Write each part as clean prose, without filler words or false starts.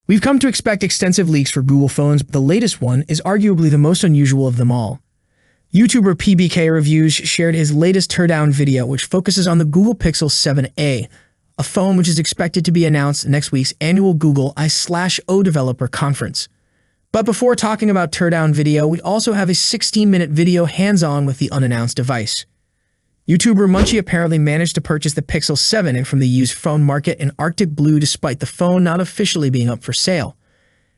We've come to expect extensive leaks for Google phones, but the latest one is arguably the most unusual of them all. YouTuber PBK Reviews shared his latest teardown video, which focuses on the Google Pixel 7a, a phone which is expected to be announced at next week's annual Google I/O Developer Conference. But before talking about teardown video, we also have a 16-minute video hands-on with the unannounced device. YouTuber Munchie apparently managed to purchase the Pixel 7 from the used phone market in Arctic Blue despite the phone not officially being up for sale.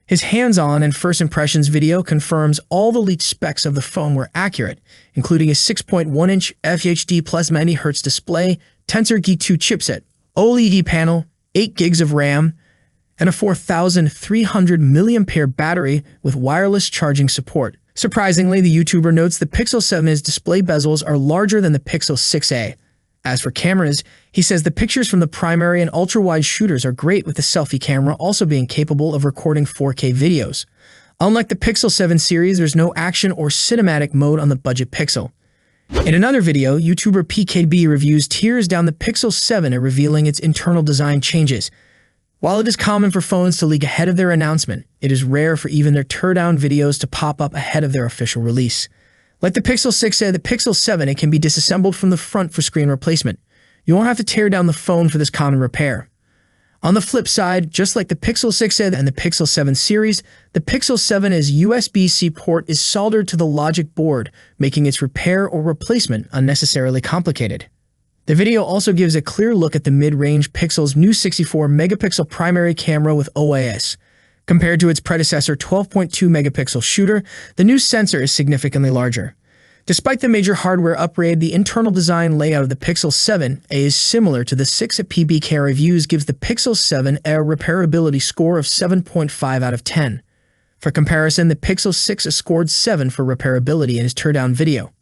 His hands-on and first impressions video confirms all the leaked specs of the phone were accurate, including a 6.1-inch FHD plus 90Hz display, Tensor G2 chipset, OLED panel, 8 gigs of RAM, and a 4,300 mAh battery with wireless charging support. Surprisingly, the YouTuber notes the Pixel 7's display bezels are larger than the Pixel 6a. As for cameras, he says the pictures from the primary and ultra-wide shooters are great, with the selfie camera also being capable of recording 4K videos. Unlike the Pixel 7 series, there's no action or cinematic mode on the budget Pixel. In another video, YouTuber PKB Reviews tears down the Pixel 7 at revealing its internal design changes. While it is common for phones to leak ahead of their announcement, it is rare for even their teardown videos to pop up ahead of their official release. Like the Pixel 6a, the Pixel 7 can be disassembled from the front for screen replacement. You won't have to tear down the phone for this common repair. On the flip side, just like the Pixel 6a and the Pixel 7 series, the Pixel 7's USB-C port is soldered to the logic board, making its repair or replacement unnecessarily complicated. The video also gives a clear look at the mid-range Pixel's new 64-megapixel primary camera with OIS. Compared to its predecessor 12.2-megapixel shooter, the new sensor is significantly larger. Despite the major hardware upgrade, the internal design layout of the Pixel 7a is similar to the 6 at PBK Reviews gives the Pixel 7a a repairability score of 7.5 out of 10. For comparison, the Pixel 6 scored 7 for repairability in his teardown video.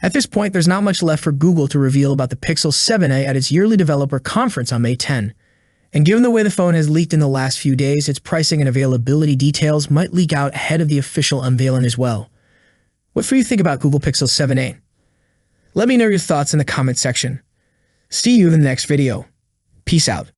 At this point, there's not much left for Google to reveal about the Pixel 7a at its yearly developer conference on May 10. And given the way the phone has leaked in the last few days, its pricing and availability details might leak out ahead of the official unveiling as well. What do you think about Google Pixel 7a? Let me know your thoughts in the comment section. See you in the next video. Peace out.